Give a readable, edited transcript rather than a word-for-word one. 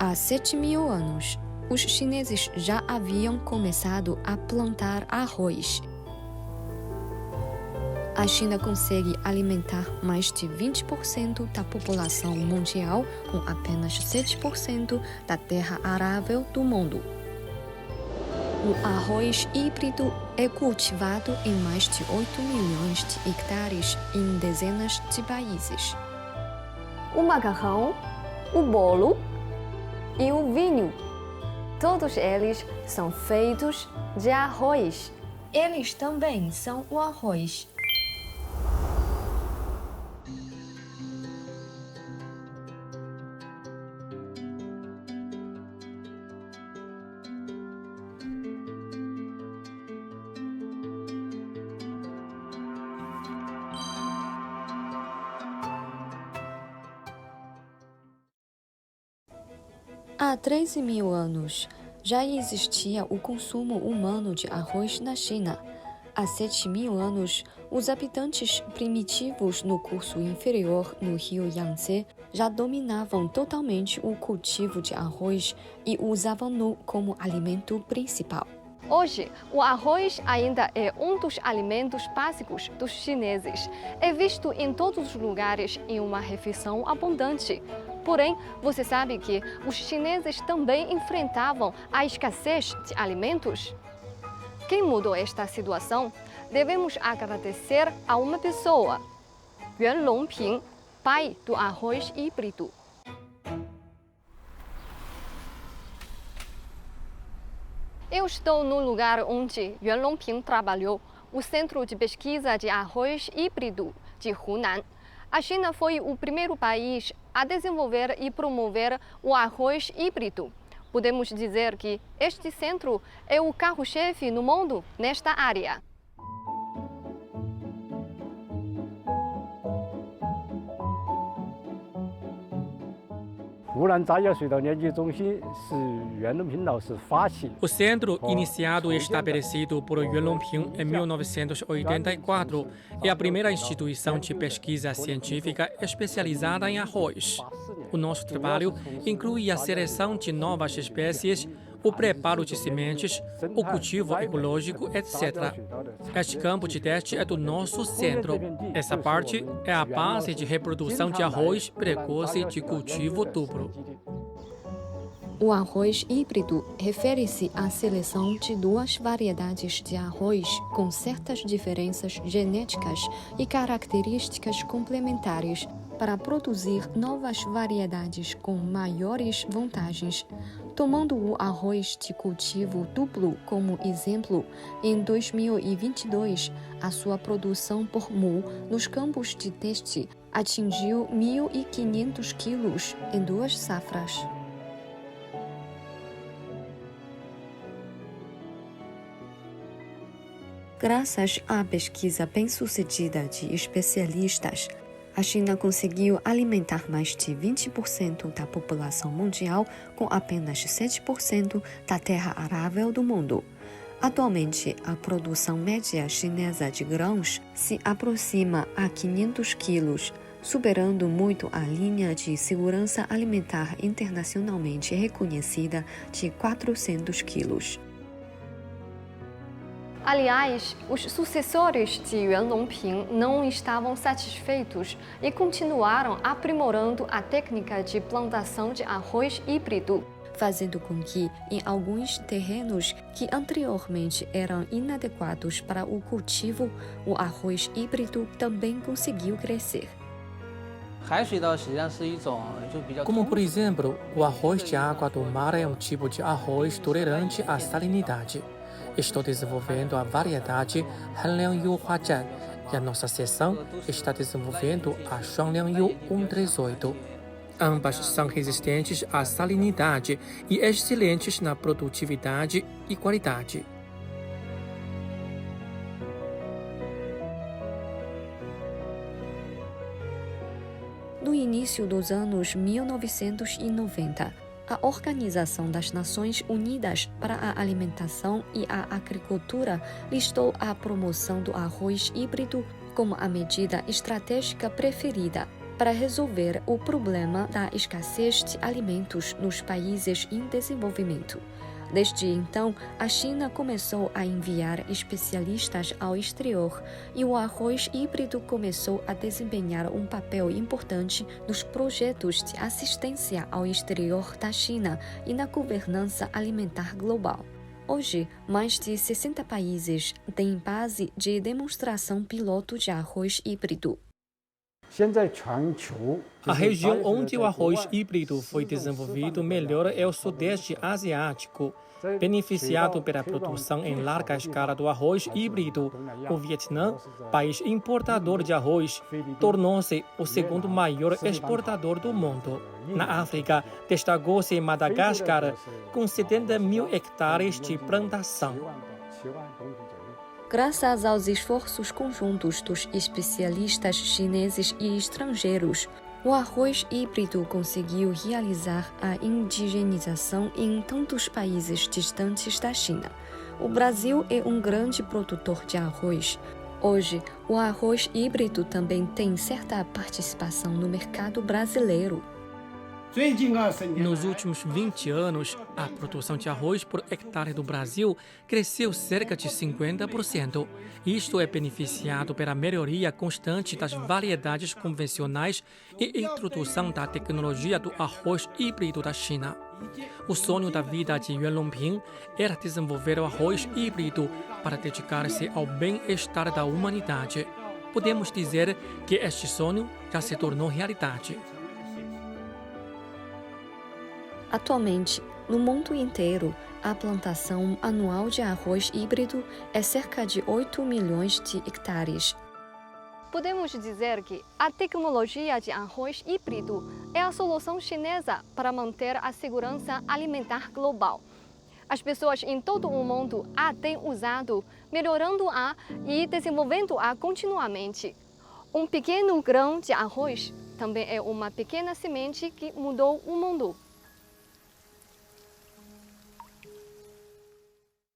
Há 7.000 anos, os chineses já haviam começado a plantar arroz. A China consegue alimentar mais de 20% da população mundial com apenas 7% da terra arável do mundo. O arroz híbrido é cultivado em mais de 8 milhões de hectares em dezenas de países. O macarrão, o bolo e o vinho, todos eles são feitos de arroz. Eles também são o arroz. Há 13.000 anos, já existia o consumo humano de arroz na China. Há 7.000 anos, os habitantes primitivos no curso inferior no rio Yangtze já dominavam totalmente o cultivo de arroz e usavam-no como alimento principal. Hoje, o arroz ainda é um dos alimentos básicos dos chineses. É visto em todos os lugares em uma refeição abundante. Porém, você sabe que os chineses também enfrentavam a escassez de alimentos? Quem mudou esta situação? Devemos agradecer a uma pessoa, Yuan Longping, pai do arroz híbrido. Eu estou no lugar onde Yuan Longping trabalhou, o Centro de Pesquisa de Arroz Híbrido de Hunan. A China foi o primeiro país a desenvolver e promover o arroz híbrido. Podemos dizer que este centro é o carro-chefe no mundo nesta área. O centro, iniciado e estabelecido por Yuan Longping em 1984, é a primeira instituição de pesquisa científica especializada em arroz. O nosso trabalho inclui a seleção de novas espécies, o preparo de sementes, o cultivo ecológico, etc. Este campo de teste é do nosso centro. Essa parte é a base de reprodução de arroz precoce de cultivo duplo. O arroz híbrido refere-se à seleção de duas variedades de arroz com certas diferenças genéticas e características complementares para produzir novas variedades com maiores vantagens. Tomando o arroz de cultivo duplo como exemplo, em 2022, a sua produção por mu nos campos de teste atingiu 1.500 quilos em 2 safras. Graças à pesquisa bem-sucedida de especialistas, a China conseguiu alimentar mais de 20% da população mundial com apenas 7% da terra arável do mundo. Atualmente, a produção média chinesa de grãos se aproxima a 500 quilos, superando muito a linha de segurança alimentar internacionalmente reconhecida de 400 quilos. Aliás, os sucessores de Yuan Longping não estavam satisfeitos e continuaram aprimorando a técnica de plantação de arroz híbrido, fazendo com que, em alguns terrenos que anteriormente eram inadequados para o cultivo, o arroz híbrido também conseguiu crescer. Como, por exemplo, o arroz de água do mar é um tipo de arroz tolerante à salinidade. Estou desenvolvendo a variedade Hanliangyu Huazhan e a nossa seção está desenvolvendo a Shuangliangyu 138. Ambas são resistentes à salinidade e excelentes na produtividade e qualidade. No início dos anos 1990, a Organização das Nações Unidas para a Alimentação e a Agricultura listou a promoção do arroz híbrido como a medida estratégica preferida. para resolver o problema da escassez de alimentos nos países em desenvolvimento. Desde então, a China começou a enviar especialistas ao exterior e o arroz híbrido começou a desempenhar um papel importante nos projetos de assistência ao exterior da China e na governança alimentar global. Hoje, mais de 60 países têm base de demonstração piloto de arroz híbrido. A região onde o arroz híbrido foi desenvolvido melhor é o Sudeste Asiático. Beneficiado pela produção em larga escala do arroz híbrido, o Vietnã, país importador de arroz, tornou-se o segundo maior exportador do mundo. Na África, destacou-se Madagascar, com 70 mil hectares de plantação. Graças aos esforços conjuntos dos especialistas chineses e estrangeiros, o arroz híbrido conseguiu realizar a indigenização em tantos países distantes da China. O Brasil é um grande produtor de arroz. Hoje, o arroz híbrido também tem certa participação no mercado brasileiro. Nos últimos 20 anos, a produção de arroz por hectare do Brasil cresceu cerca de 50%. Isto é beneficiado pela melhoria constante das variedades convencionais e introdução da tecnologia do arroz híbrido da China. O sonho da vida de Yuan Longping era desenvolver o arroz híbrido para dedicar-se ao bem-estar da humanidade. Podemos dizer que este sonho já se tornou realidade. Atualmente, no mundo inteiro, a plantação anual de arroz híbrido é cerca de 8 milhões de hectares. Podemos dizer que a tecnologia de arroz híbrido é a solução chinesa para manter a segurança alimentar global. As pessoas em todo o mundo a têm usado, melhorando-a e desenvolvendo-a continuamente. Um pequeno grão de arroz também é uma pequena semente que mudou o mundo.